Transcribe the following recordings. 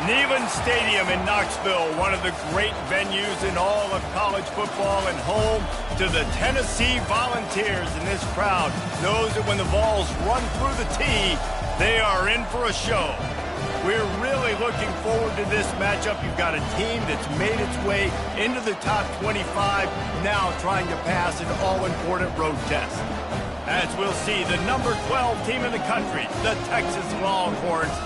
Neyland Stadium in Knoxville, one of the great venues in all of college football and home to the Tennessee Volunteers. And this crowd knows that when the Vols run through the tee, they are in for a show. We're really looking forward to this matchup. You've got a team that's made its way into the top 25, now trying to pass an all-important road test. As we'll see, the number 12 team in the country, the Texas Longhorns,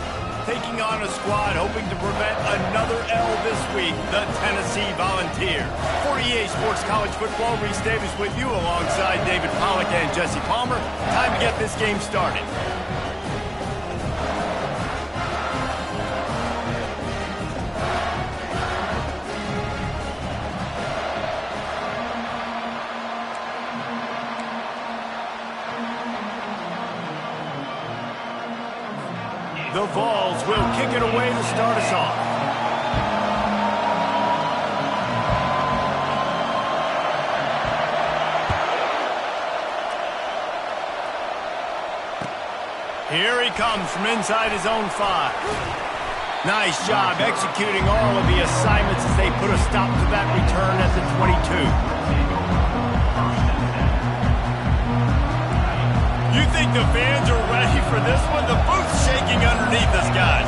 taking on a squad hoping to prevent another L this week, the Tennessee Volunteers. For EA Sports College Football, Reese Davis with you alongside David Pollack and Jesse Palmer. Time to get this game started. The Vols will kick it away to start us off. Here he comes from inside his own 5. Nice job executing all of the assignments as they put a stop to that return at the 22. You think the fans are ready for this one? The booth's shaking underneath us, guys.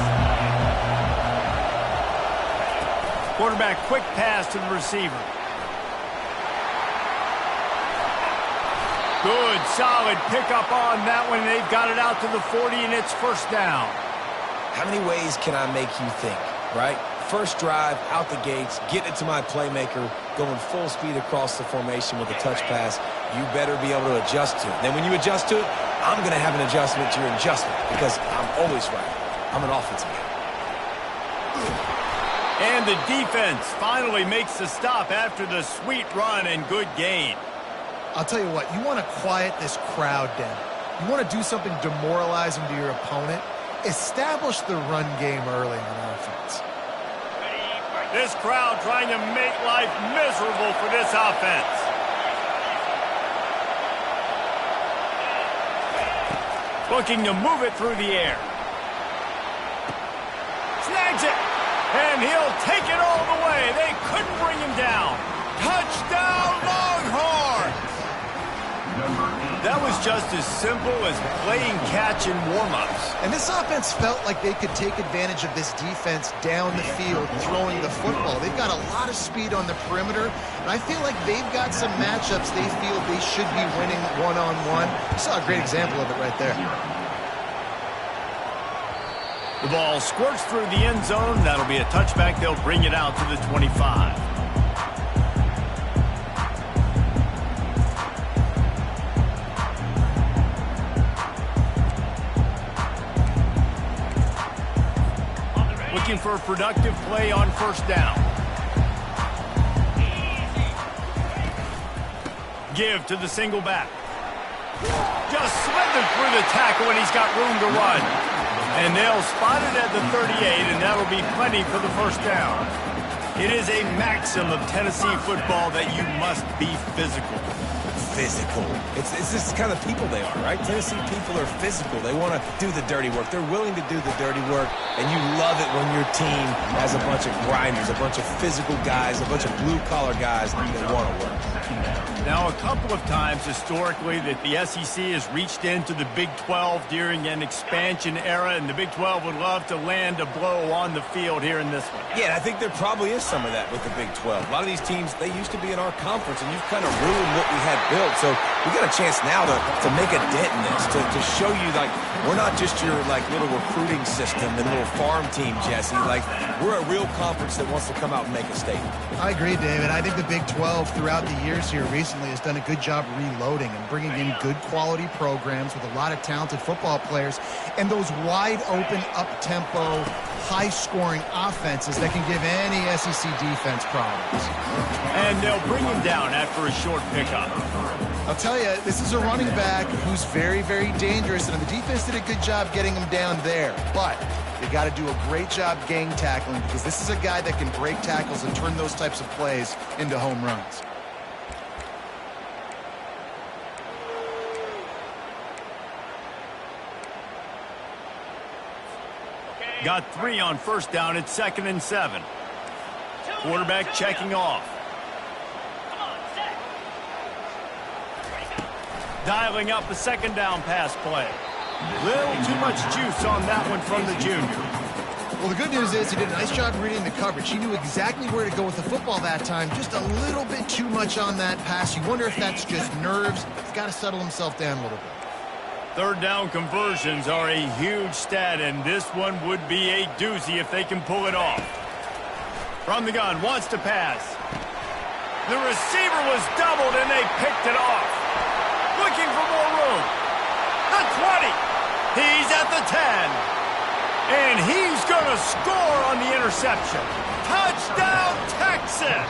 Quarterback, quick pass to the receiver. Good, solid pickup on that one. They've got it out to the 40, and it's first down. How many ways can I make you think, right? First drive, out the gates, get it to my playmaker, going full speed across the formation with a touch pass. You better be able to adjust to it. Then when you adjust to it, I'm going to have an adjustment to your adjustment because I'm always right. I'm an offensive guy. And the defense finally makes the stop after the sweet run and good gain. I'll tell you what, you want to quiet this crowd down. You want to do something demoralizing to your opponent. Establish the run game early on offense. This crowd trying to make life miserable for this offense. Looking to move it through the air. Snags it. And he'll take it all the way. They couldn't bring him down. Touchdown, Longhorns! That was just as simple as playing catch in warm-ups. And this offense felt like they could take advantage of this defense down the field throwing the football. They've got a lot of speed on the perimeter, and I feel like they've got some matchups they feel they should be winning one-on-one. You saw a great example of it right there. The ball squirts through the end zone. That'll be a touchback. They'll bring it out to the 25. Looking for a productive play on first down. Give to the single back. Just slithered through the tackle, and he's got room to run. And they'll spot it at the 38, and that'll be plenty for the first down. It is a maxim of Tennessee football that you must be physical. Physical. It's this kind of people they are, right? Tennessee people are physical. They want to do the dirty work. They're willing to do the dirty work, and you love it when your team has a bunch of grinders, a bunch of physical guys, a bunch of blue-collar guys that want to work. Now, a couple of times historically that the SEC has reached into the Big 12 during an expansion era, and the Big 12 would love to land a blow on the field here in this one. Yeah, I think there probably is some of that with the Big 12. A lot of these teams, they used to be in our conference, and you've kind of ruined what we had built. So we got a chance now to make a dent in this, to show you, like, we're not just your, like, little recruiting system and little farm team, Jesse. Like, we're a real conference that wants to come out and make a statement. I agree, David. I think the Big 12 throughout the years here recently has done a good job reloading and bringing in good quality programs with a lot of talented football players and those wide open, up-tempo, high-scoring offenses that can give any SEC defense problems. And they'll bring him down after a short pickup. I'll tell you, this is a running back who's very, very dangerous, and the defense did a good job getting him down there. But you got to do a great job gang tackling because this is a guy that can break tackles and turn those types of plays into home runs. Got 3 on first down. It's 2nd and 7. Quarterback checking off. Dialing up the 2nd down pass play. Little too much juice on that one from the junior. Well, the good news is he did a nice job reading the coverage. He knew exactly where to go with the football that time. Just a little bit too much on that pass. You wonder if that's just nerves. He's got to settle himself down a little bit. 3rd down conversions are a huge stat, and this one would be a doozy if they can pull it off. From the gun, wants to pass. The receiver was doubled, and they picked it off. Looking for more room. The 20. He's at the 10. And he's going to score on the interception. Touchdown, Texas!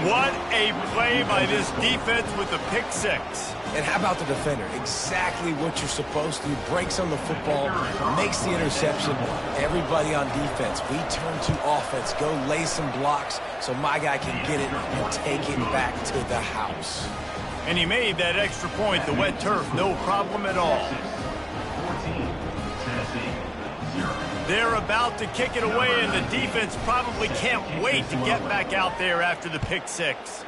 What a play by this defense with the pick 6. And how about the defender? Exactly what you're supposed to do. Breaks on the football, makes the interception. Everybody on defense, we turn to offense. Go lay some blocks so my guy can get it and take it back to the house. And he made that extra point, the wet turf, no problem at all. They're about to kick it away, and the defense probably can't wait to get back out there after the pick 6.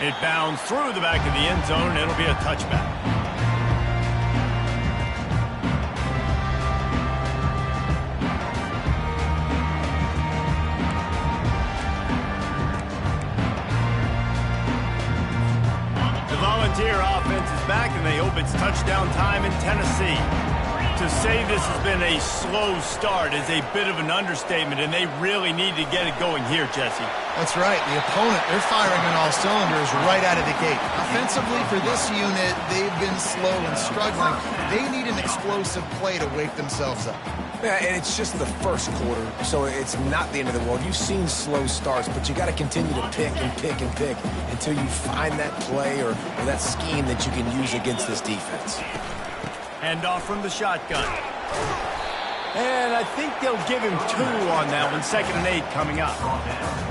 It bounds through the back of the end zone, and it'll be a touchback. The Volunteer offense is back, and they hope it's touchdown time in Tennessee. To say this has been a slow start is a bit of an understatement, and they really need to get it going here, Jesse. That's right. The opponent, they're firing on all cylinders right out of the gate. Offensively, for this unit, they've been slow and struggling. They need an explosive play to wake themselves up. Yeah, and it's just the first quarter, so it's not the end of the world. You've seen slow starts, but you got to continue to pick and pick and pick until you find that play or that scheme that you can use against this defense. Hand off from the shotgun. And I think they'll give him 2 on that one. 2nd and 8 coming up.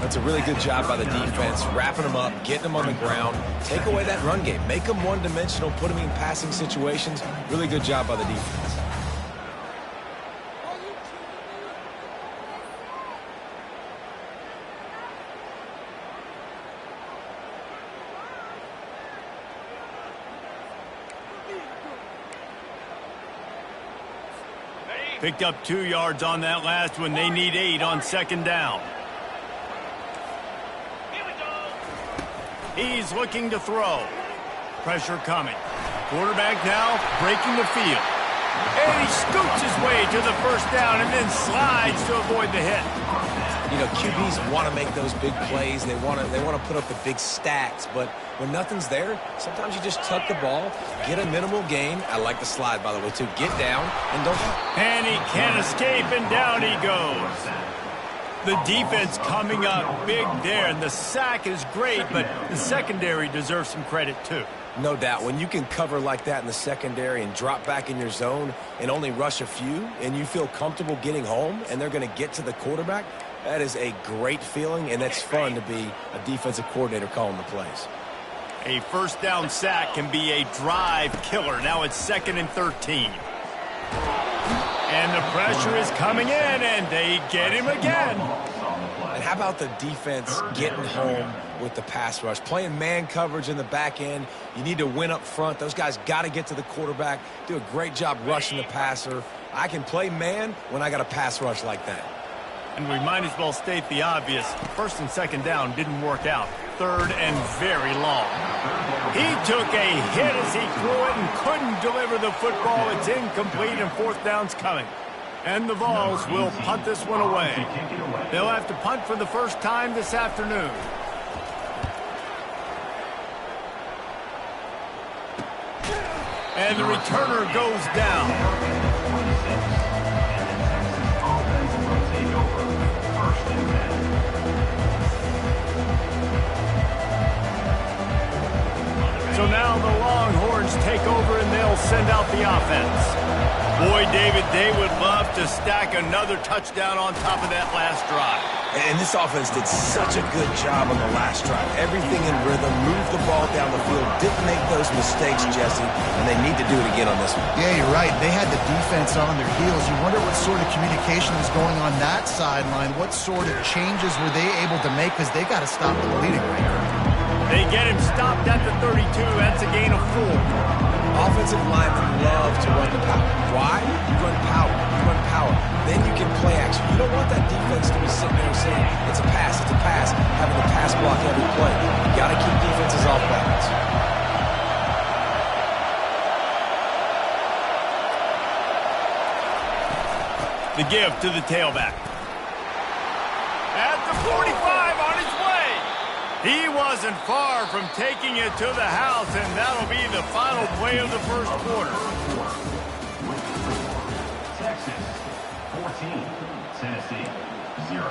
That's a really good job by the defense, wrapping them up, getting them on the ground. Take away that run game. Make them one-dimensional, put them in passing situations. Really good job by the defense. Picked up 2 yards on that last one. They need 8 on 2nd down. He's looking to throw. Pressure coming. Quarterback now breaking the field. And he scoots his way to the 1st down and then slides to avoid the hit. You know, QBs want to make those big plays. They want to put up the big stacks. But when nothing's there, sometimes you just tuck the ball, get a minimal gain. I like the slide, by the way, too. Get down and don't. And he can't escape, and down he goes. The defense coming up big there, and the sack is great, but the secondary deserves some credit, too. No doubt. When you can cover like that in the secondary and drop back in your zone and only rush a few, and you feel comfortable getting home, and they're going to get to the quarterback, that is a great feeling, and that's fun to be a defensive coordinator calling the plays. A 1st down sack can be a drive killer. Now it's 2nd and 13. And the pressure is coming in, and they get him again. And how about the defense getting home with the pass rush? Playing man coverage in the back end. You need to win up front. Those guys got to get to the quarterback, do a great job rushing the passer. I can play man when I got a pass rush like that. And we might as well state the obvious. 1st and 2nd down didn't work out. 3rd and very long. He took a hit as he threw it and couldn't deliver the football. It's incomplete, and 4th down's coming. And the Vols will punt this one away. They'll have to punt for the first time this afternoon. And the returner goes down. So now the Longhorns take over, and they'll send out the offense. Boy, David, they would love to stack another touchdown on top of that last drive. And this offense did such a good job on the last drive. Everything in rhythm, moved the ball down the field, didn't make those mistakes, Jesse, and they need to do it again on this one. Yeah, you're right. They had the defense on their heels. You wonder what sort of communication was going on that sideline. What sort of changes were they able to make, because they got to stop the bleeding right now. They get him stopped at the 32. That's a gain of 4. Offensive linemen love to run the power. Why? You run power. You run power. Then you can play action. You don't want that defense to be sitting there saying, it's a pass, having the pass block every play. You got to keep defenses off balance. The give to the tailback. At the 45, on his way. He wasn't far from taking it to the house, and that'll be the final play of the first quarter. Texas 14, Tennessee 0.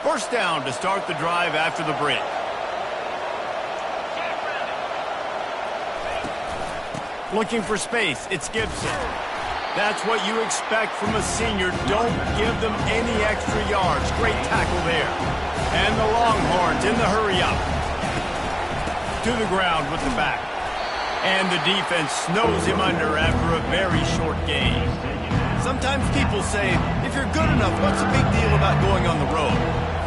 First down to start the drive after the break. Looking for space, it's Gibson. That's what you expect from a senior. Don't give them any extra yards. Great tackle there. And the Longhorns in the hurry up. To the ground with the back. And the defense snows him under after a very short gain. Sometimes people say, if you're good enough, what's the big deal about going on the road?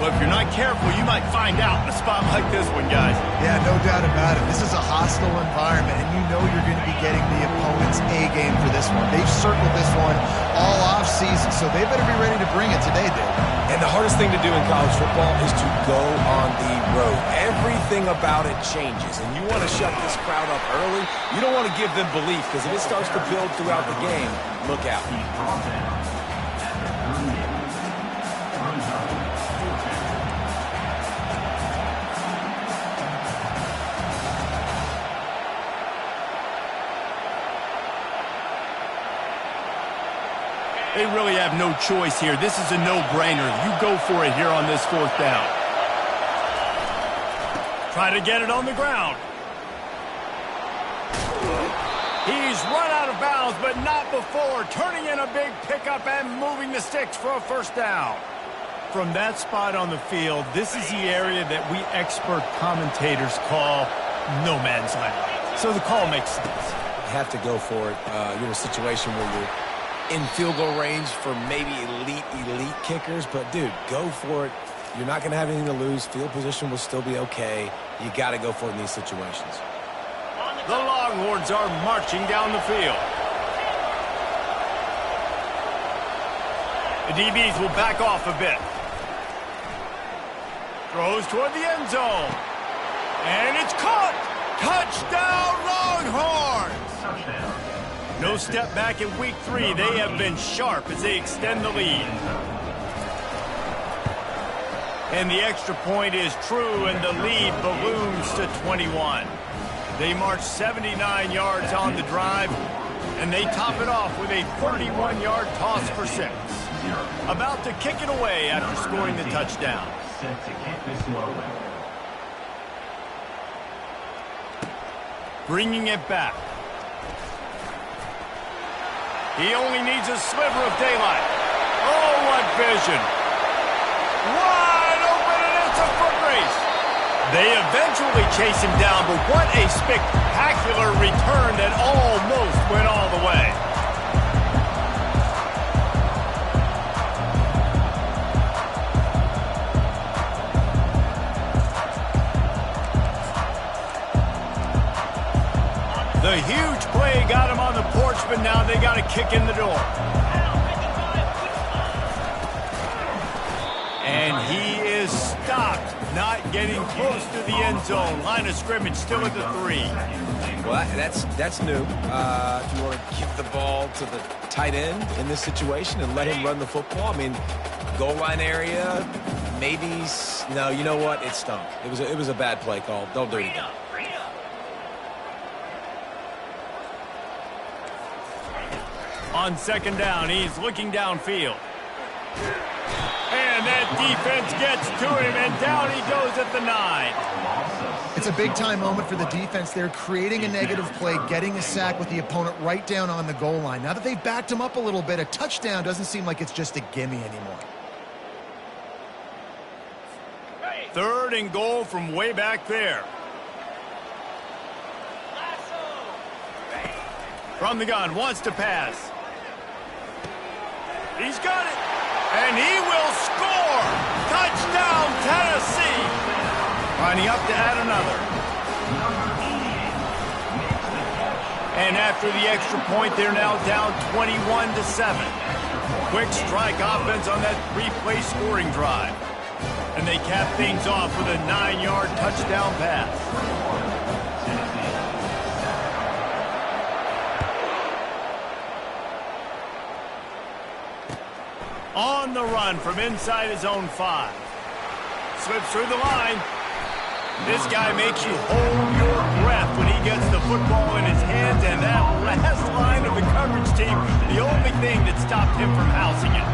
Well, if you're not careful, you might find out in a spot like this one, guys. Yeah, no doubt about it. This is a hostile environment, and you know you're going to be getting the opponent's A-game for this one. They've circled this one all off-season, so they better be ready to bring it today, Dave. And the hardest thing to do in college football is to go on the road. Everything about it changes, and you want to shut this crowd up early. You don't want to give them belief, because if it starts to build throughout the game, look out. They really have no choice here. This is a no-brainer. You go for it here on this fourth down. Try to get it on the ground. He's run out of bounds, but not before. Turning in a big pickup and moving the sticks for a first down. From that spot on the field, this is the area that we expert commentators call no man's land. So the call makes sense. You have to go for it. You're in a situation where you're in field goal range for maybe elite kickers, but dude, go for it. You're not going to have anything to lose. Field position will still be okay. You got to go for it in these situations. The Longhorns are marching down the field. The DBs will back off a bit. Throws toward the end zone. And it's caught! Touchdown, Longhorns! Touchdown. No step back in week 3. They have been sharp as they extend the lead. And the extra point is true, and the lead balloons to 21. They march 79 yards on the drive, and they top it off with a 31-yard toss for 6. About to kick it away after scoring the touchdown. Set to kick this one away. Bringing it back. He only needs a sliver of daylight. Oh, what vision. Wide open, and it's a foot race. They eventually chase him down, but what a spectacular return that almost went all the way. The huge play got him on the porch, but now they got a kick in the door. And he is stopped, not getting close to the end zone. Line of scrimmage still at the 3. Well, that's new. If you want to give the ball to the tight end in this situation and let him run the football, I mean, goal line area, maybe. No, you know what? It stunk. It was a bad play call. Don't do it again. On second down, he's looking downfield. And that defense gets to him, and down he goes at the 9. It's a big-time moment for the defense. They're creating a negative play, getting a sack with the opponent right down on the goal line. Now that they've backed him up a little bit, a touchdown doesn't seem like it's just a gimme anymore. 3rd and goal from way back there. From the gun, wants to pass. He's got it. And he will score! Touchdown, Tennessee! Lining up to add another. And after the extra point, they're now down 21-7. Quick strike offense on that 3-play scoring drive. And they cap things off with a 9-yard touchdown pass. On the run from inside his own 5. Slips through the line. This guy makes you hold your breath when he gets the football in his hands, and that last line of the coverage team, the only thing that stopped him from housing it.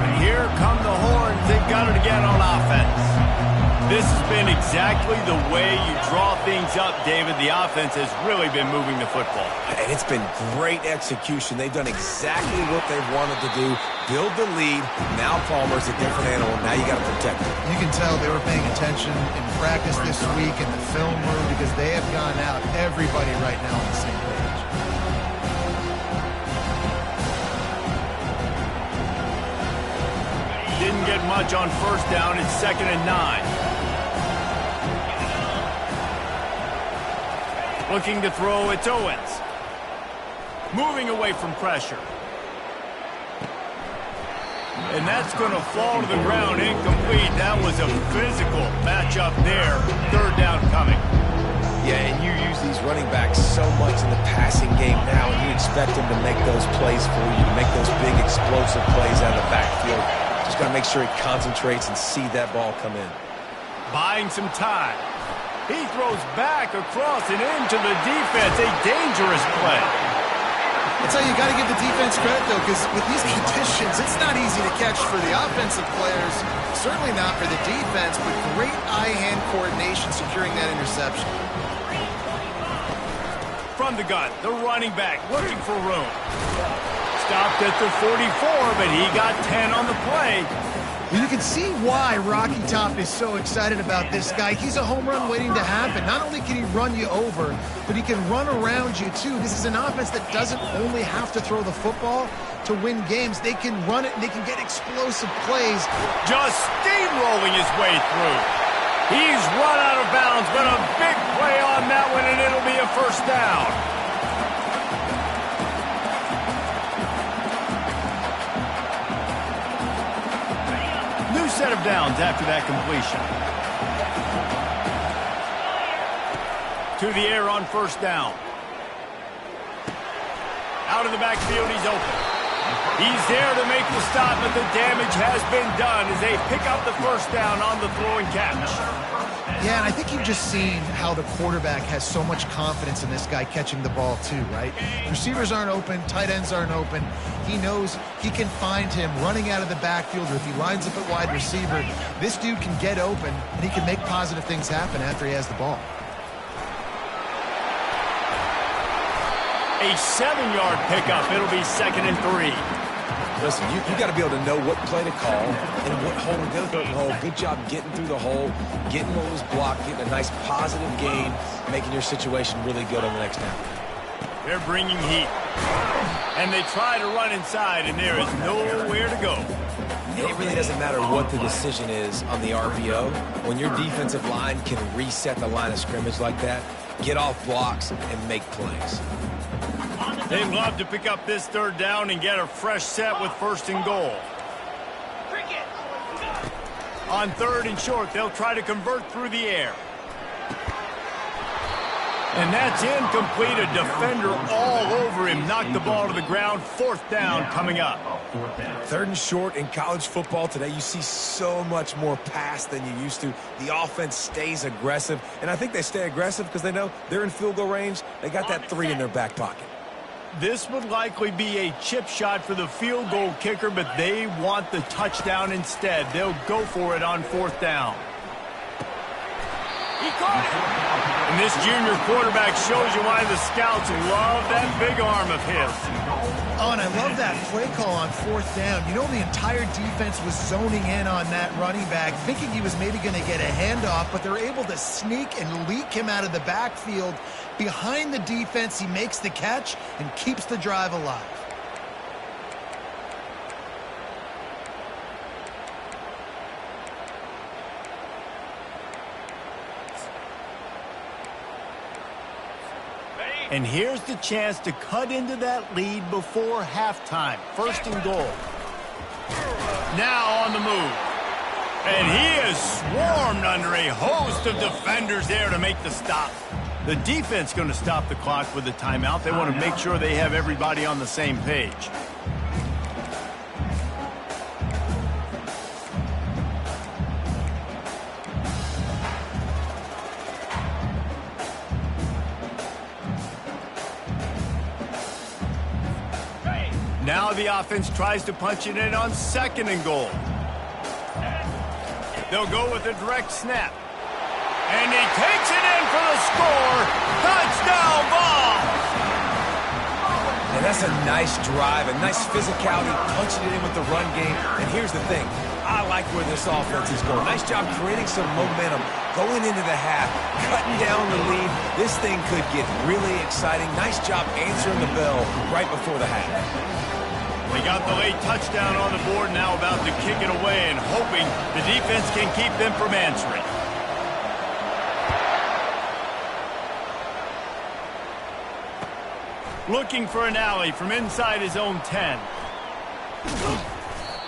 And here come the horns. They've got it again on offense. This has been exactly the way you draw things up, David. The offense has really been moving the football. And it's been great execution. They've done exactly what they've wanted to do. Build the lead. Now Palmer's a different animal. Now you got to protect him. You can tell they were paying attention in practice this week in the film room because they have gone out, everybody right now on the same page. Didn't get much on 1st down. It's 2nd and 9. Looking to throw, it's Owens. Moving away from pressure. And that's going to fall to the ground incomplete. That was a physical matchup there. 3rd down coming. Yeah, and you use these running backs so much in the passing game now, and you expect them to make those plays for you, to make those big explosive plays out of the backfield. Just got to make sure he concentrates and see that ball come in. Buying some time. He throws back across and into the defense. A dangerous play. That's how you got to give the defense credit, though, because with these conditions, it's not easy to catch for the offensive players, certainly not for the defense, but great eye-hand coordination securing that interception. From the gun, the running back looking for room. Stopped at the 44, but he got 10 on the play. Well, you can see why Rocky Top is so excited about this guy. He's a home run waiting to happen. Not only can he run you over, but he can run around you, too. This is an offense that doesn't only have to throw the football to win games. They can run it, and they can get explosive plays. Just steamrolling his way through. He's run out of bounds, but a big play on that one, and it'll be a 1st down. Set of downs after that completion. To the air on 1st down. Out of the backfield, he's open. He's there to make the stop, but the damage has been done as they pick up the 1st down on the throw and catch. Yeah, and I think you've just seen how the quarterback has so much confidence in this guy catching the ball too, right? Receivers aren't open, tight ends aren't open. He knows he can find him running out of the backfield, or if he lines up at wide receiver, this dude can get open, and he can make positive things happen after he has the ball. A 7-yard pickup. It'll be 2nd and 3. Listen, you got to be able to know what play to call and what hole to go through the hole. Good job getting through the hole, getting what was blocked, getting a nice positive gain, making your situation really good on the next down. They're bringing heat. And they try to run inside, and there is nowhere to go. It really doesn't matter what the decision is on the RPO. When your defensive line can reset the line of scrimmage like that, get off blocks and make plays. They'd love to pick up this 3rd down and get a fresh set with 1st and goal. On 3rd and short, they'll try to convert through the air. And that's incomplete. A defender all over him. Knocked the ball to the ground. 4th down coming up. 3rd and short in college football today, you see so much more pass than you used to. The offense stays aggressive, and I think they stay aggressive because they know they're in field goal range. They got that 3 in their back pocket. This would likely be a chip shot for the field goal kicker, but they want the touchdown instead. They'll go for it on 4th down. He caught it! And this junior quarterback shows you why the scouts love that big arm of his. Oh, and I love that play call on 4th down. You know, the entire defense was zoning in on that running back, thinking he was maybe going to get a handoff, but they're able to sneak and leak him out of the backfield. Behind the defense, he makes the catch and keeps the drive alive. And here's the chance to cut into that lead before halftime. 1st and goal. Now on the move. And he is swarmed under a host of defenders there to make the stop. The defense going to stop the clock with a timeout. They want to make sure they have everybody on the same page. Now the offense tries to punch it in on 2nd and goal. They'll go with a direct snap. And he takes it in for the score. Touchdown ball! And that's a nice drive, a nice physicality, punching it in with the run game. And here's the thing. I like where this offense is going. Nice job creating some momentum, going into the half, cutting down the lead. This thing could get really exciting. Nice job answering the bell right before the half. They got the late touchdown on the board, now about to kick it away and hoping the defense can keep them from answering. Looking for an alley from inside his own 10.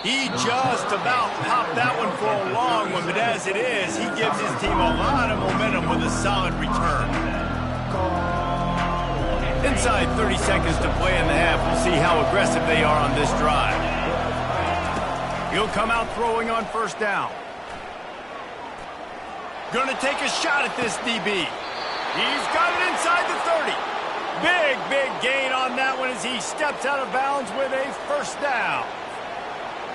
He just about popped that one for a long one, but as it is, he gives his team a lot of momentum with a solid return. Inside 30 seconds to play in the half. We'll see how aggressive they are on this drive. He'll come out throwing on 1st down. Going to take a shot at this DB. He's got it inside the 30. Big gain on that one as he steps out of bounds with a 1st down.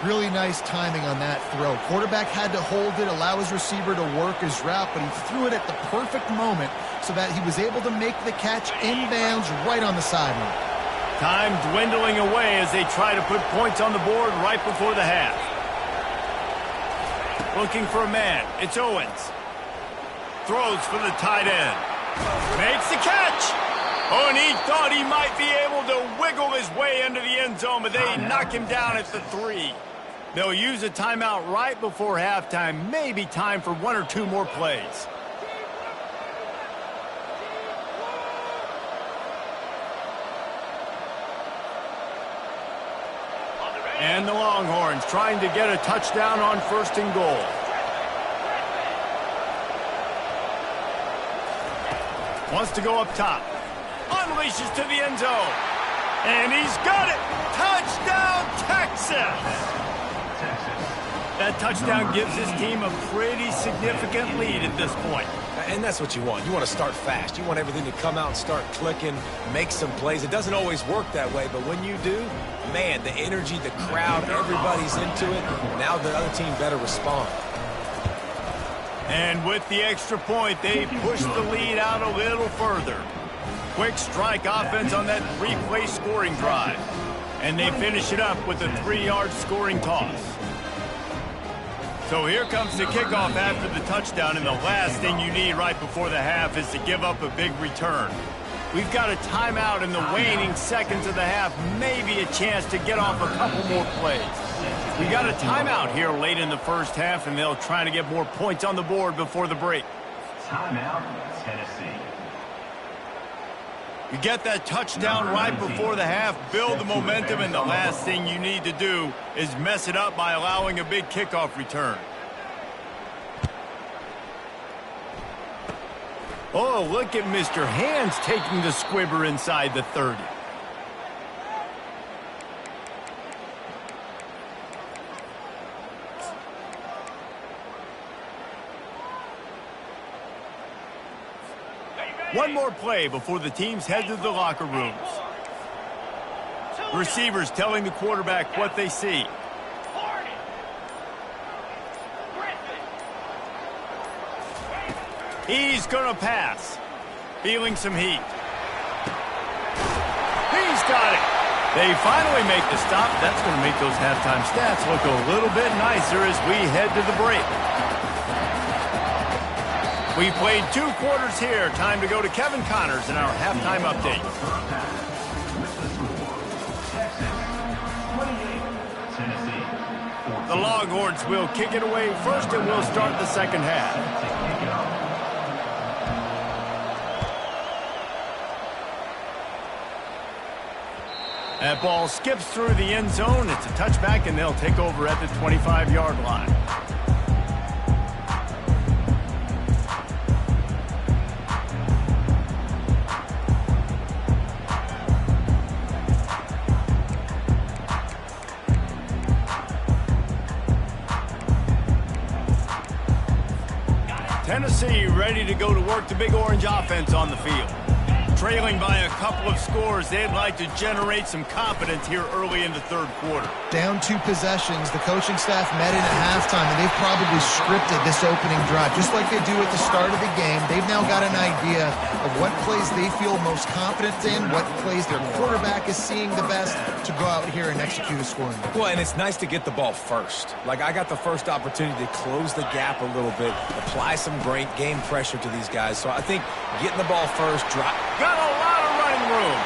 Really nice timing on that throw. Quarterback had to hold it, allow his receiver to work his route, but he threw it at the perfect moment so that he was able to make the catch inbounds right on the sideline. Time dwindling away as they try to put points on the board right before the half. Looking for a man. It's Owens. Throws for the tight end. Makes the catch. Oh, and he thought he might be able to wiggle his way into the end zone, but they knock him down at the 3. They'll use a timeout right before halftime. Maybe time for 1 or 2 more plays. And the Longhorns trying to get a touchdown on 1st and goal. Wants to go up top. Unleashes to the end zone. And he's got it. Touchdown, Texas. That touchdown gives his team a pretty significant lead at this point. And that's what you want. You want to start fast. You want everything to come out and start clicking, make some plays. It doesn't always work that way, but when you do, man, the energy, the crowd, everybody's into it. Now the other team better respond. And with the extra point, they push the lead out a little further. Quick strike offense on that 3-play scoring drive. And they finish it up with a 3-yard scoring toss. So here comes the kickoff after the touchdown, and the last thing you need right before the half is to give up a big return. We've got a timeout in the waning seconds of the half, maybe a chance to get off a couple more plays. We got a timeout here late in the first half, and they'll try to get more points on the board before the break. Timeout, Tennessee. You get that touchdown right before the half, build the momentum, and the last thing you need to do is mess it up by allowing a big kickoff return. Oh, look at Mr. Hands taking the squibber inside the 30. One more play before the teams head to the locker rooms. Receivers telling the quarterback what they see. He's going to pass. Feeling some heat. He's got it. They finally make the stop. That's going to make those halftime stats look a little bit nicer as we head to the break. We played 2 quarters here. Time to go to Kevin Connors in our halftime update. The Longhorns will kick it away first, and we'll start the second half. That ball skips through the end zone. It's a touchback, and they'll take over at the 25-yard line. Tennessee ready to go to work the Big Orange offense on the field. Trailing by a couple of scores, they'd like to generate some confidence here early in the third quarter. Down 2 possessions, the coaching staff met in at halftime, and they've probably scripted this opening drive. Just like they do at the start of the game, they've now got an idea of what plays they feel most confident in, what plays their quarterback is seeing the best to go out here and execute a scoring. Well, and it's nice to get the ball first. Like, I got the first opportunity to close the gap a little bit, apply some great game pressure to these guys. So I think getting the ball first, got a lot of running room.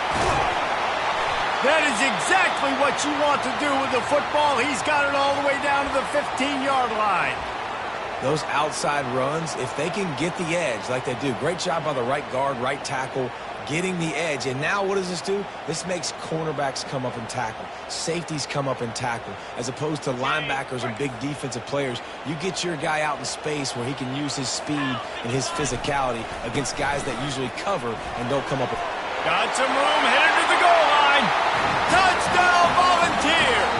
That is exactly what you want to do with the football. He's got it all the way down to the 15-yard line. Those outside runs, if they can get the edge like they do, great job by the right guard, right tackle, getting the edge. And now what does this do? This makes cornerbacks come up and tackle. Safeties come up and tackle. As opposed to linebackers and big defensive players, you get your guy out in space where he can use his speed and his physicality against guys that usually cover and don't come up. Got some room, headed to the goal line. Touchdown, Volunteers!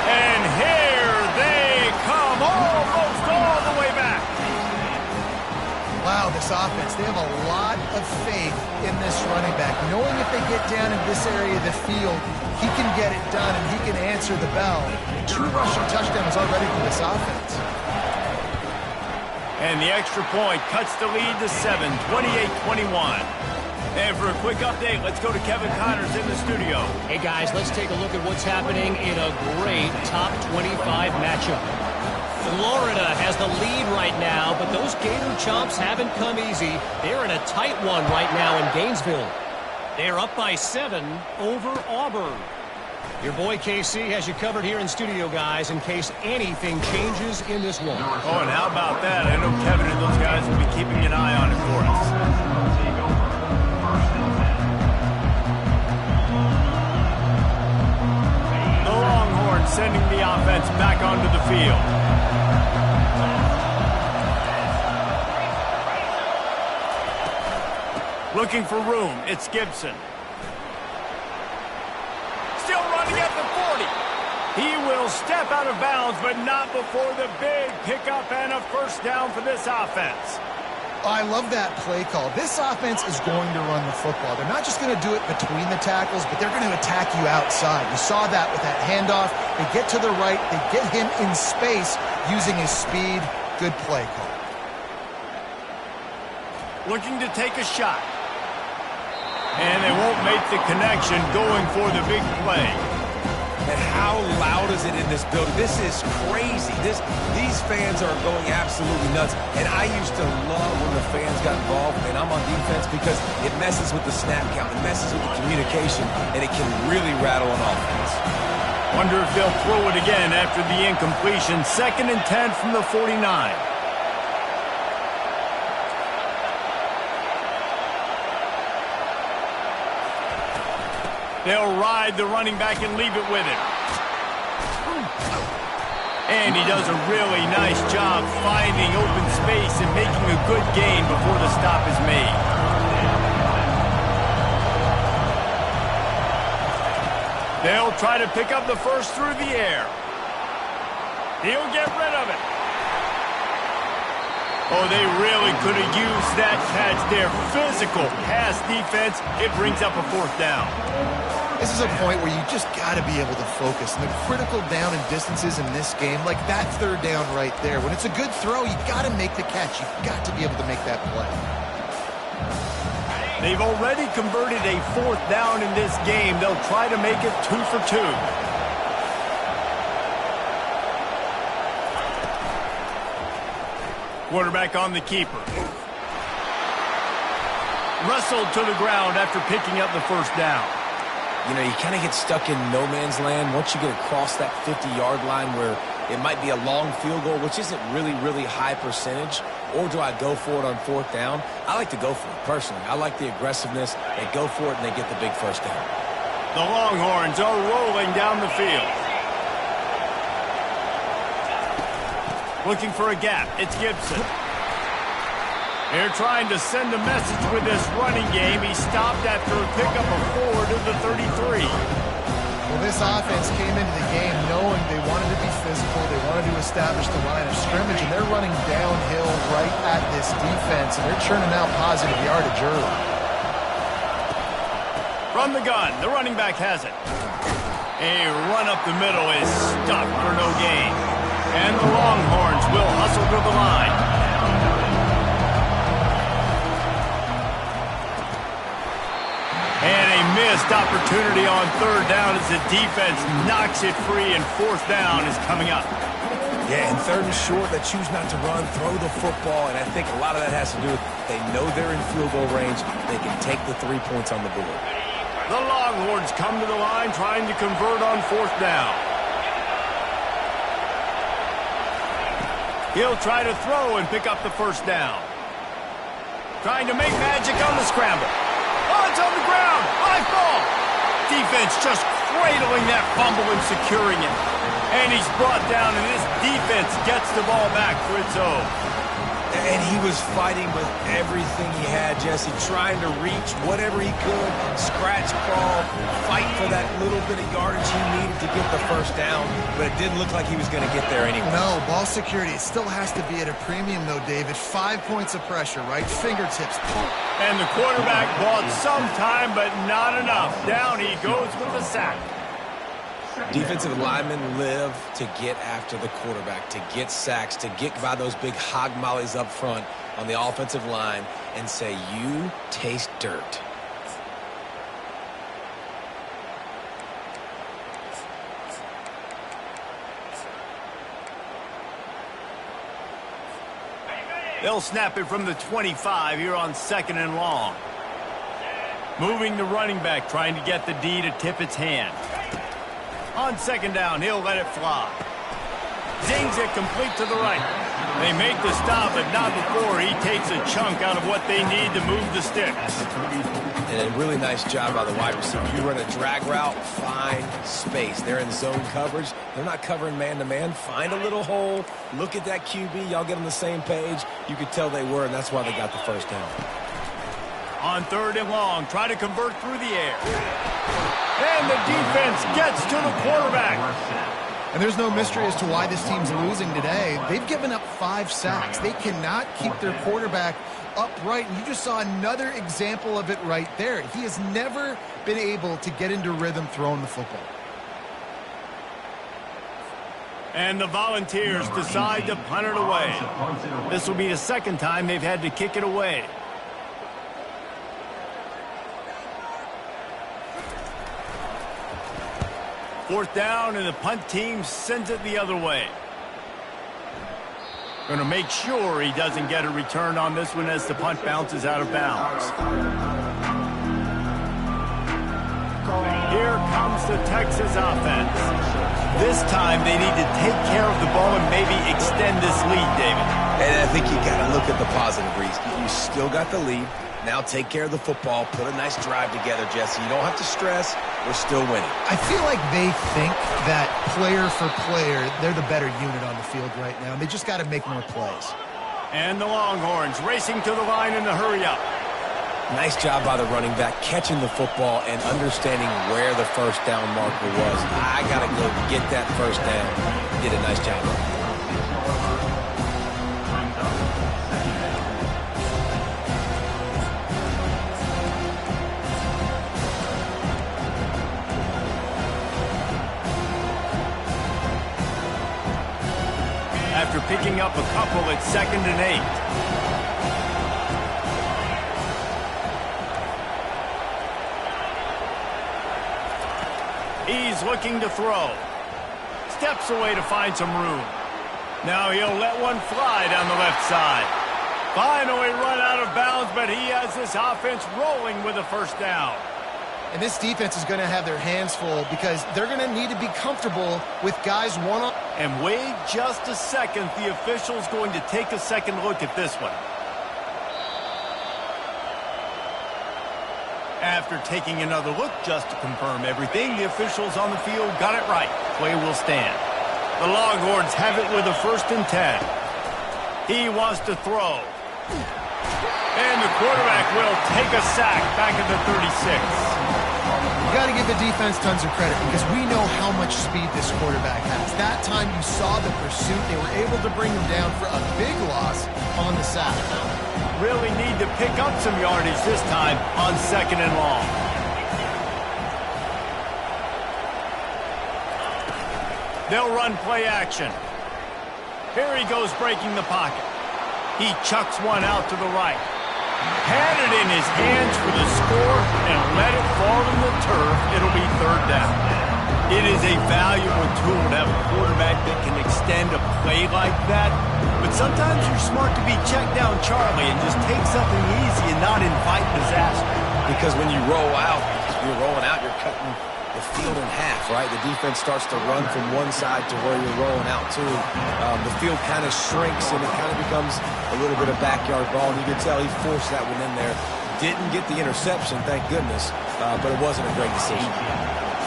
And here they come, almost all the way back. Wow, this offense, they have a lot of faith in this running back. Knowing if they get down in this area of the field, he can get it done and he can answer the bell. 2 rushing touchdowns already for this offense. And the extra point cuts the lead to 7, 28-21. And for a quick update, let's go to Kevin Connors in the studio. Hey, guys, let's take a look at what's happening in a great top 25 matchup. Florida has the lead right now, but those Gator Chomps haven't come easy. They're in a tight one right now in Gainesville. They're up by 7 over Auburn. Your boy KC has you covered here in studio, guys, in case anything changes in this one. Oh, and how about that? I know Kevin and those guys will be keeping an eye on it for us. Sending the offense back onto the field. Looking for room, it's Gibson. Still running at the 40. He will step out of bounds, but not before the big pickup and a first down for this offense. I love that play call. This offense is going to run the football. They're not just going to do it between the tackles, but they're going to attack you outside. You saw that with that handoff. They get to the right. They get him in space using his speed. Good play call. Looking to take a shot. And they won't make the connection going for the big play. And how loud is it in this building? This is crazy. These fans are going absolutely nuts. And I used to love when the fans got involved, and I'm on defense, because it messes with the snap count. It messes with the communication, and it can really rattle an offense. Wonder if they'll throw it again after the incompletion. 2nd and 10 from the 49. They'll ride the running back and leave it with him. And he does a really nice job finding open space and making a good gain before the stop is made. They'll try to pick up the first through the air. He'll get rid of it. Oh, they really could have used that catch there. Physical pass defense. It brings up a 4th down. This is a point where you just got to be able to focus. And the critical down and distances in this game, like that third down right there, when it's a good throw, you got to make the catch. You've got to be able to make that play. They've already converted a 4th down in this game. They'll try to make it 2 for 2. Quarterback on the keeper. Wrestled to the ground after picking up the first down. You know, you kind of get stuck in no man's land once you get across that 50-yard line where it might be a long field goal, which isn't really high percentage, or do I go for it on 4th down? I like to go for it, personally. I like the aggressiveness. They go for it, and they get the big first down. The Longhorns are rolling down the field. Looking for a gap. It's Gibson. They're trying to send a message with this running game. He stopped after a pickup of 4 to the 33. Well, this offense came into the game knowing they wanted to be physical. They wanted to establish the line of scrimmage, and they're running downhill right at this defense, and they're churning out positive yardage early. From the gun, the running back has it. A run up the middle is stuffed for no gain. And the Longhorns will hustle to the line. And a missed opportunity on 3rd down as the defense knocks it free, and 4th down is coming up. Yeah, and 3rd and short, they choose not to run, throw the football, and I think a lot of that has to do with they know they're in field goal range. They can take the 3 points on the board. The Longhorns come to the line trying to convert on 4th down. He'll try to throw and pick up the first down. Trying to make magic on the scramble. Oh, it's on the ground. High ball. Defense just cradling that fumble and securing it. And he's brought down, and this defense gets the ball back for its own. And he was fighting with everything he had, Jesse, trying to reach whatever he could, scratch, crawl, fight for that little bit of yardage he needed to get the first down, but it didn't look like he was going to get there anyway. No, ball security still has to be at a premium, though, David. 5 points of pressure, right? Fingertips. And the quarterback bought some time, but not enough. Down he goes with the sack. Defensive linemen live to get after the quarterback, to get sacks, to get by those big hog mollies up front on the offensive line and say, you taste dirt. They'll snap it from the 25 here on 2nd and long. Moving the running back, trying to get the D to tip its hand. On 2nd down, he'll let it fly. Zings it complete to the right. They make the stop, but not before he takes a chunk out of what they need to move the sticks. And a really nice job by the wide receiver. You run a drag route, find space. They're in zone coverage. They're not covering man-to-man. Find a little hole. Look at that QB. Y'all get on the same page. You could tell they were, and that's why they got the first down. On 3rd and long, try to convert through the air. And the defense gets to the quarterback. And there's no mystery as to why this team's losing today. They've given up 5 sacks. They cannot keep their quarterback upright. And you just saw another example of it right there. He has never been able to get into rhythm throwing the football. And the Volunteers decide to punt it away. This will be the 2nd time they've had to kick it away. Fourth down, and the punt team sends it the other way. Going to make sure he doesn't get a return on this one as the punt bounces out of bounds. Here comes the Texas offense. This time they need to take care of the ball and maybe extend this lead, David. And I think you got to look at the positive, Reese. You still got the lead. Now take care of the football. Put a nice drive together, Jesse. You don't have to stress. We're still winning. I feel like they think that player for player, they're the better unit on the field right now. They just got to make more plays. And the Longhorns racing to the line in the hurry-up. Nice job by the running back, catching the football and understanding where the first down marker was. I got to go get that first down. Did a nice job. after picking up a couple at 2nd and 8. He's looking to throw. Steps away to find some room. Now he'll let one fly down the left side. Finally run out of bounds, but he has this offense rolling with a first down. And this defense is going to have their hands full because they're going to need to be comfortable with guys one-on. And wait just a second. The official's going to take a second look at this one. After taking another look just to confirm everything, the officials on the field got it right. Play will stand. The Longhorns have it with a 1st and 10. He wants to throw. And the quarterback will take a sack back at the 36. You got to give the defense tons of credit because we know how much speed this quarterback has. That time you saw the pursuit. They were able to bring him down for a big loss on the sack. Really need to pick up some yardage this time on 2nd and long. They'll run play action. Here he goes breaking the pocket. He chucks one out to the right. Had it in his hands for the score and let it fall in the turf. It'll be 3rd down. It is a valuable tool to have a quarterback that can extend a play like that. But sometimes you're smart to be check down Charlie and just take something easy and not invite disaster. Because when you roll out, you're rolling out, you're cutting the field in half, right? The defense starts to run from one side to where you're rolling out to. The field kind of shrinks and it kind of becomes a little bit of backyard ball. And you can tell he forced that one in there. Didn't get the interception, thank goodness, but it wasn't a great decision.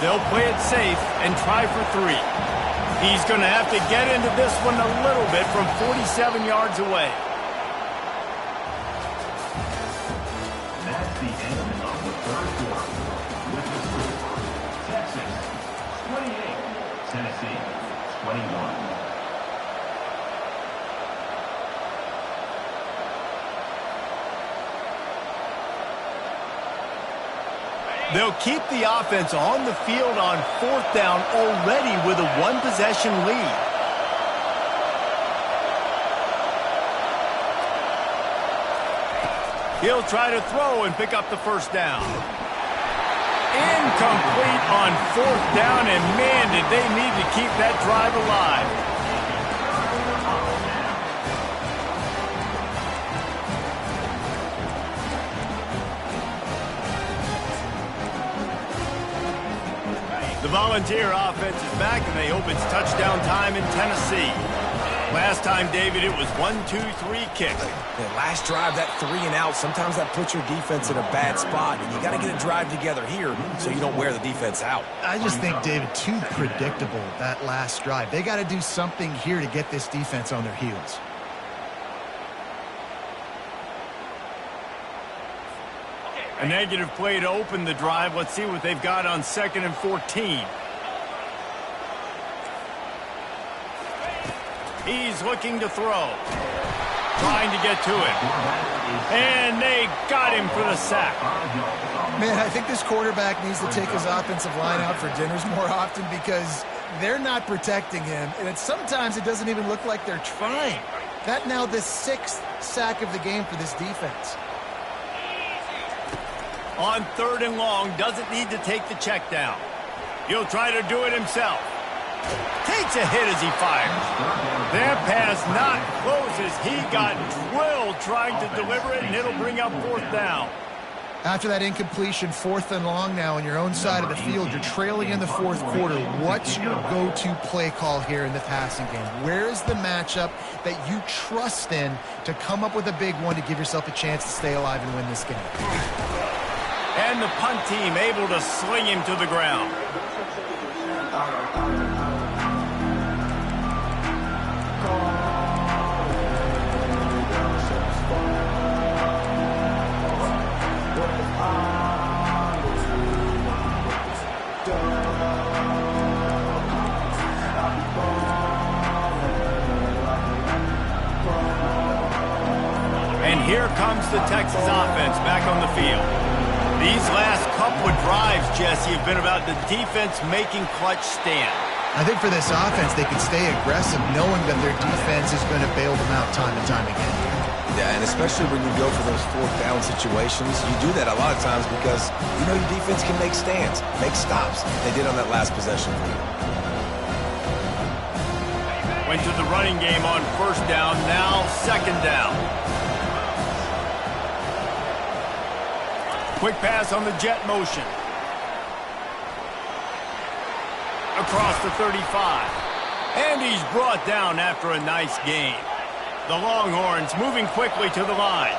They'll play it safe and try for 3. He's going to have to get into this one a little bit from 47 yards away. That's the end of the 3rd quarter. With the score, Texas 28, Tennessee 21. They'll keep the offense on the field on 4th down already with a 1-possession lead. He'll try to throw and pick up the 1st down. Incomplete on 4th down, and man, did they need to keep that drive alive. The Volunteer offense is back, and they hope it's touchdown time in Tennessee. Last time, David, it was 1-2-3 kick. Last drive, that 3 and out, sometimes that puts your defense in a bad spot, and you got to get a drive together here so you don't wear the defense out. I just think, David, too predictable, that last drive. They got to do something here to get this defense on their heels. A negative play to open the drive. Let's see what they've got on 2nd and 14. He's looking to throw. Trying to get to it. And they got him for the sack. Man, I think this quarterback needs to take his offensive line out for dinners more often because they're not protecting him. And sometimes it doesn't even look like they're trying. That now the 6th sack of the game for this defense. On 3rd and long, doesn't need to take the check down. He'll try to do it himself. Takes a hit as he fires. That pass not closes. He got drilled trying to deliver it, and it'll bring up 4th down. After that incompletion, 4th and long now on your own side of the field, you're trailing in the 4th quarter. What's your go-to play call here in the passing game? Where is the matchup that you trust in to come up with a big one to give yourself a chance to stay alive and win this game? And the punt team able to sling him to the ground. And here comes the Texas offense back on the field. These last couple of drives, Jesse, have been about the defense making clutch stand. I think for this offense, they can stay aggressive knowing that their defense is going to bail them out time and time again. Yeah, and especially when you go for those fourth down situations, you do that a lot of times because you know your defense can make stands, make stops. They did on that last possession. Went to the running game on first down, now second down. Quick pass on the jet motion. Across the 35. And he's brought down after a nice gain. The Longhorns moving quickly to the line.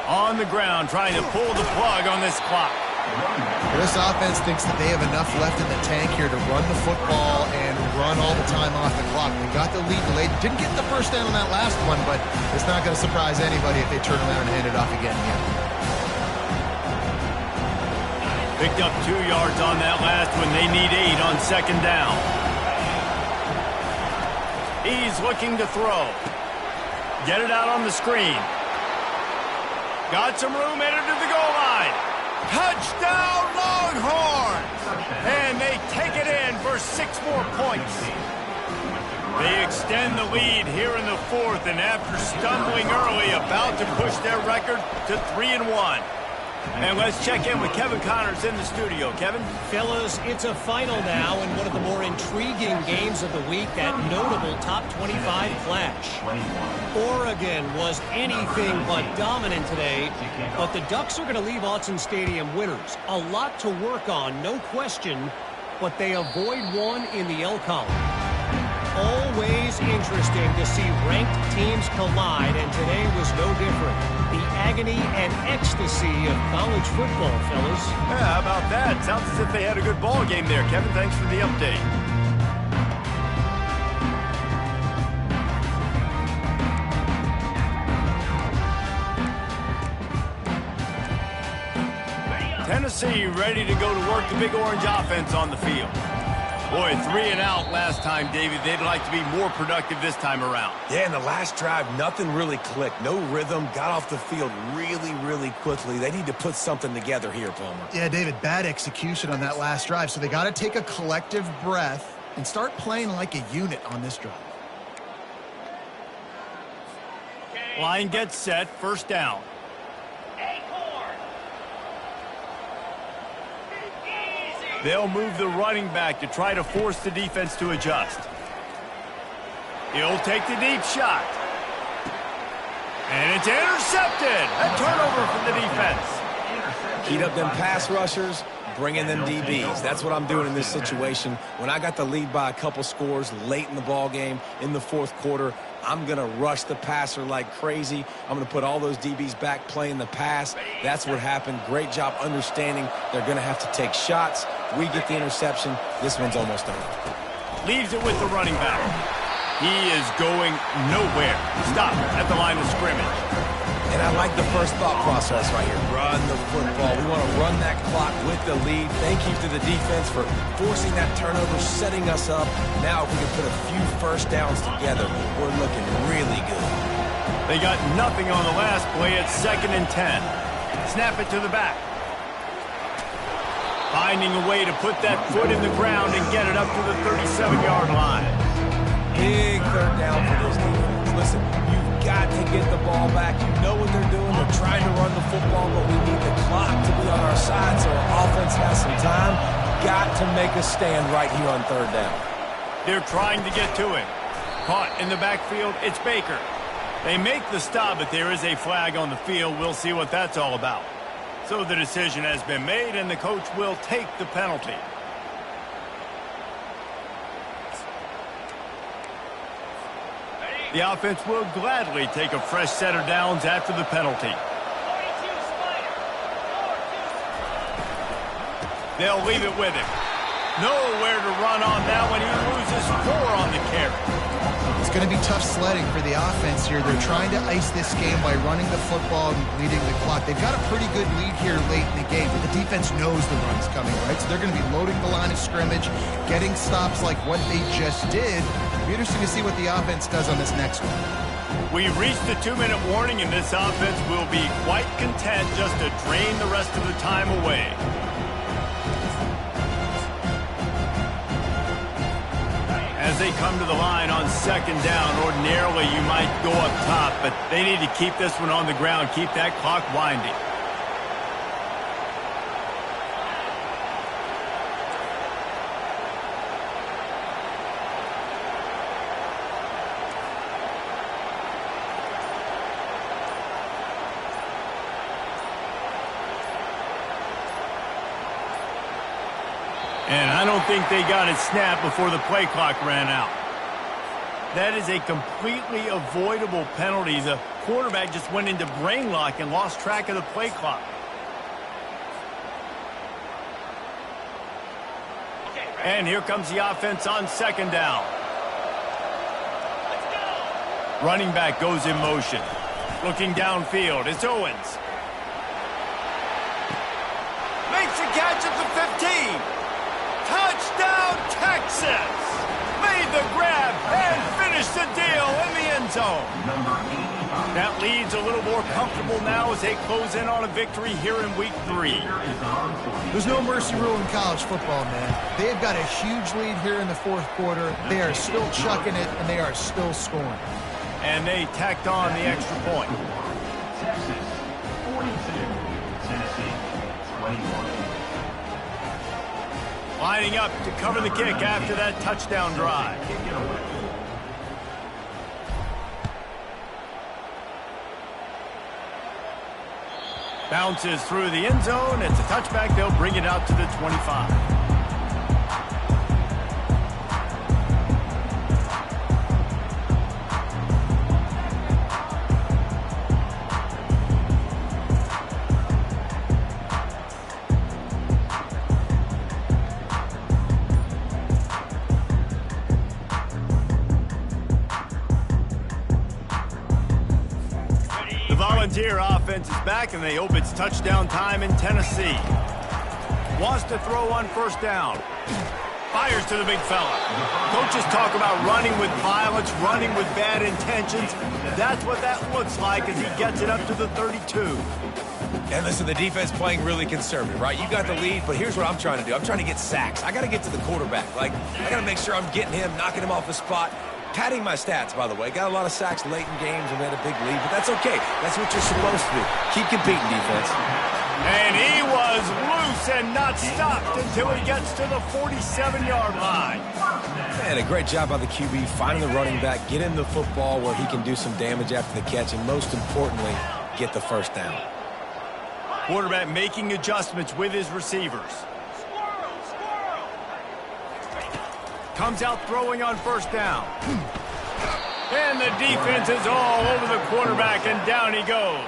On the ground, trying to pull the plug on this clock. This offense thinks that they have enough left in the tank here to run the football and run all the time off the clock. They got the lead delayed. Didn't get the first down on that last one, but it's not going to surprise anybody if they turn around and hand it off again here. Picked up 2 yards on that last one. They need 8 on second down. He's looking to throw. Get it out on the screen. Got some room, headed to the goal line. Touchdown, Longhorns! And they take it in for 6 more points. They extend the lead here in the fourth, and after stumbling early, about to push their record to 3-1. And let's check in with Kevin Connors in the studio. Kevin? Fellas, it's a final now in one of the more intriguing games of the week, that notable top 25 clash. Oregon was anything but dominant today, but the Ducks are going to leave Autzen Stadium winners. A lot to work on, no question, but they avoid one in the L column. Always interesting to see ranked teams collide, and today was no different. The agony and ecstasy of college football, fellas. Yeah, how about that? Sounds as if they had a good ball game there. Kevin, thanks for the update. Tennessee ready to go to work the Big Orange offense on the field. Boy, 3 and out last time, David. They'd like to be more productive this time around. Yeah, in the last drive, nothing really clicked. No rhythm, got off the field really, really quickly. They need to put something together here, Palmer. Yeah, David, bad execution on that last drive, so they got to take a collective breath and start playing like a unit on this drive. Line gets set, first down. They'll move the running back to try to force the defense to adjust. He'll take the deep shot. And it's intercepted. A turnover for the defense. Heat up them pass rushers, bring in them DBs. That's what I'm doing in this situation. When I got the lead by a couple scores late in the ball game, in the fourth quarter, I'm going to rush the passer like crazy. I'm going to put all those DBs back playing the pass. That's what happened. Great job understanding they're going to have to take shots. We get the interception. This one's almost over. Leaves it with the running back. He is going nowhere. Stop at the line of scrimmage. And I like the first thought process right here. Run the football. We want to run that clock with the lead. Thank you to the defense for forcing that turnover, setting us up. Now if we can put a few first downs together, we're looking really good. They got nothing on the last play. It's 2nd and 10. Snap it to the back. Finding a way to put that foot in the ground and get it up to the 37-yard line. Big third down for this defense. Listen, you've got to get the ball back. You know what they're doing. They're trying to run the football, but we need the clock to be on our side so our offense has some time. Got to make a stand right here on third down. They're trying to get to him. Caught in the backfield, it's Baker. They make the stop, but there is a flag on the field. We'll see what that's all about. So the decision has been made, and the coach will take the penalty. The offense will gladly take a fresh set of downs after the penalty. They'll leave it with him. Nowhere to run on that one. He loses 4 on the carry. It's going going to be tough sledding for the offense here. They're trying to ice this game by running the football and bleeding the clock. They've got a pretty good lead here late in the game, but the defense knows the run's coming, right? So they're going to be loading the line of scrimmage, getting stops like what they just did. It'll be interesting to see what the offense does on this next one. We've reached the 2-minute warning, and this offense will be quite content just to drain the rest of the time away. As they come to the line on second down, ordinarily you might go up top, but they need to keep this one on the ground, keep that clock winding. And I don't think they got it snapped before the play clock ran out. That is a completely avoidable penalty. The quarterback just went into brain lock and lost track of the play clock. And here comes the offense on second down. Running back goes in motion. Looking downfield, it's Owens. Makes a catch at the 15. Touchdown, Texas! Made the grab and finished the deal in the end zone. That lead's a little more comfortable now as they close in on a victory here in week 3. There's no mercy rule in college football, man. They've got a huge lead here in the fourth quarter. They are still chucking it, and they are still scoring. And they tacked on the extra point. Texas, 42. Tennessee, 21. Lining up to cover the kick after that touchdown drive. Bounces through the end zone. It's a touchback. They'll bring it out to the 25. Volunteer offense is back, and they hope it's touchdown time in Tennessee. Wants to throw on first down. Fires to the big fella. Coaches talk about running with violence, running with bad intentions. That's what that looks like as he gets it up to the 32. And listen, the defense playing really conservative, right? You got the lead, but here's what I'm trying to do. I'm trying to get sacks. I got to get to the quarterback. Like, I got to make sure I'm getting him, knocking him off the spot. Padding my stats, by the way. Got a lot of sacks late in games and we had a big lead, but that's okay. That's what you're supposed to do. Keep competing, defense. And he was loose and not stopped until he gets to the 47-yard line. Man, a great job by the QB, finding the running back, get him the football where he can do some damage after the catch, and most importantly, get the first down. Quarterback making adjustments with his receivers. Comes out throwing on first down. And the defense is all over the quarterback, and down he goes.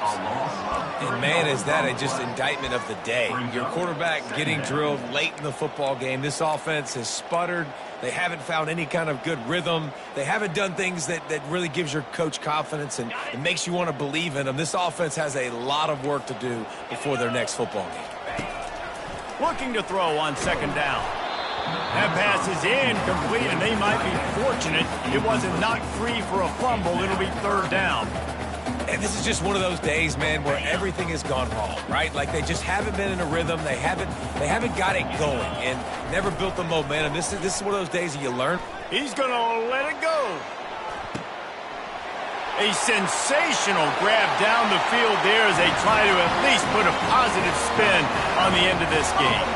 And, man, is that just indictment of the day. Your quarterback getting drilled late in the football game. This offense has sputtered. They haven't found any kind of good rhythm. They haven't done things that really gives your coach confidence and it makes you want to believe in them. This offense has a lot of work to do before their next football game. Looking to throw on second down. That pass is incomplete, and they might be fortunate it wasn't knocked free for a fumble. It'll be third down. And this is just one of those days, man, where everything has gone wrong, right? Like they just haven't been in a rhythm. They haven't got it going and never built the momentum. This is one of those days that you learn. He's going to let it go. A sensational grab down the field there as they try to at least put a positive spin on the end of this game.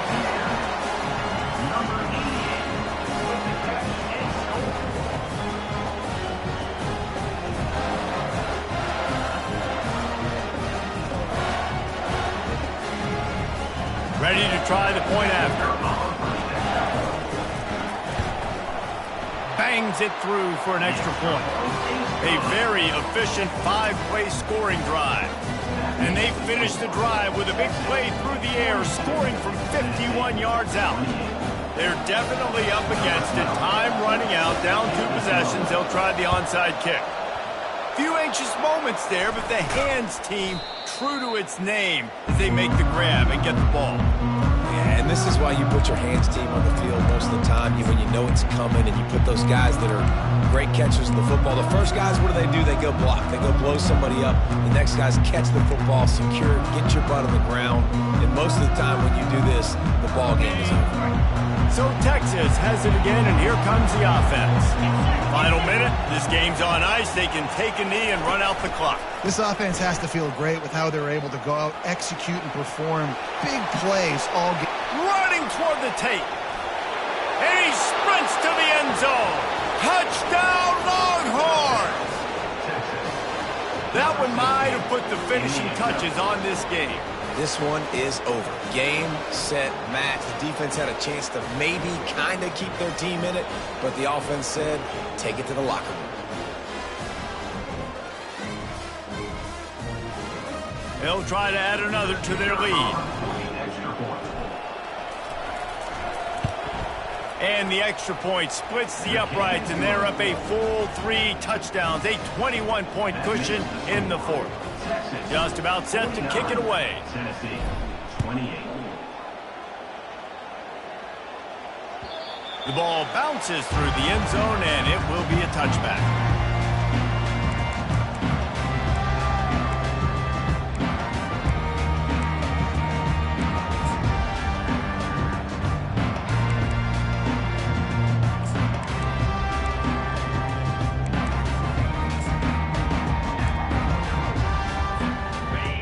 Ready to try the point after. Bangs it through for an extra point. A very efficient 5-play scoring drive. And they finish the drive with a big play through the air, scoring from 51 yards out. They're definitely up against it. Time running out, down 2 possessions. They'll try the onside kick. Few anxious moments there, but the hands team true to its name as they make the grab and get the ball. Yeah, and this is why you put your hands team on the field most of the time when you know it's coming, and you put those guys that are great catchers of the football. The first guys, what do? They go block. They go blow somebody up. The next guys catch the football, secure it, get your butt on the ground. And most of the time when you do this, the ball game is over. So Texas has it again, and here comes the offense. Final minute, this game's on ice. They can take a knee and run out the clock. This offense has to feel great with how they're able to go out, execute, and perform big plays all game. Running toward the tape. And he sprints to the end zone. Touchdown, Longhorns! That one might have put the finishing touches on this game. This one is over. Game, set, match. The defense had a chance to maybe kind of keep their team in it, but the offense said, take it to the locker room. They'll try to add another to their lead. And the extra point splits the uprights, and they're up a full 3 touchdowns, a 21-point cushion in the 4th. Just about set to kick it away. Tennessee, 28. The ball bounces through the end zone, and it will be a touchback.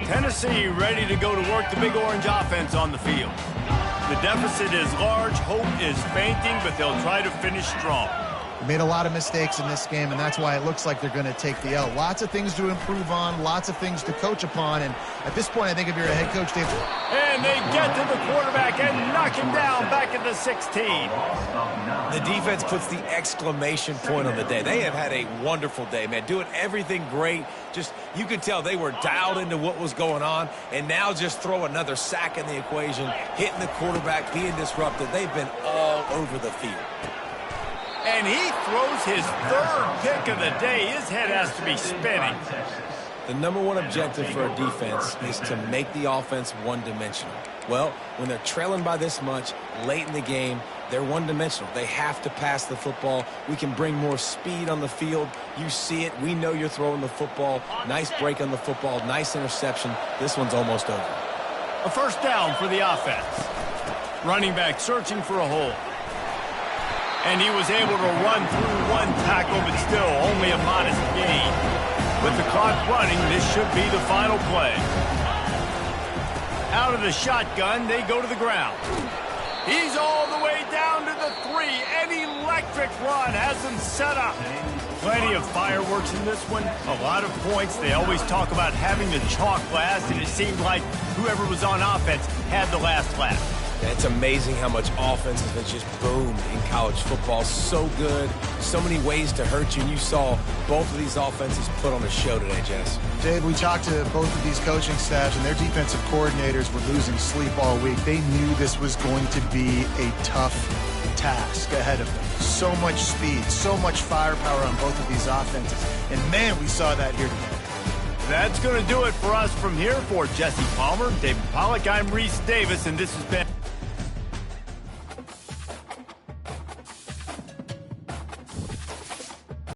Tennessee ready to go to work the Big Orange offense on the field. The deficit is large, hope is fainting, but they'll try to finish strong. They made a lot of mistakes in this game, and that's why it looks like they're going to take the L. Lots of things to improve on, lots of things to coach upon, and at this point, I think if you're a head coach, Dave. And they get to the quarterback and knock him down back at the 16. The defense puts the exclamation point on the day. They have had a wonderful day, man, doing everything great. Just, you could tell they were dialed into what was going on, and now just throw another sack in the equation, hitting the quarterback, being disrupted. They've been all over the field. And he throws his 3rd pick of the day. His head has to be spinning. The #1 objective for a defense is to make the offense one-dimensional. Well, when they're trailing by this much late in the game, they're one-dimensional. They have to pass the football. We can bring more speed on the field. You see it. We know you're throwing the football. Nice break on the football. Nice interception. This one's almost over. A first down for the offense. Running back searching for a hole. And he was able to run through 1 tackle, but still only a modest gain. With the clock running, this should be the final play. Out of the shotgun, they go to the ground. He's all the way down to the 3. An electric run has him set up. Plenty of fireworks in this one. A lot of points. They always talk about having the chalk last, and it seemed like whoever was on offense had the last laugh. It's amazing how much offense has just boomed in college football. So good. So many ways to hurt you. And you saw both of these offenses put on a show today, Jess. Dave, we talked to both of these coaching staffs, and their defensive coordinators were losing sleep all week. They knew this was going to be a tough task ahead of them. So much speed, so much firepower on both of these offenses. And, man, we saw that here today. That's going to do it for us from here. For Jesse Palmer, David Pollack, I'm Reese Davis, and this has been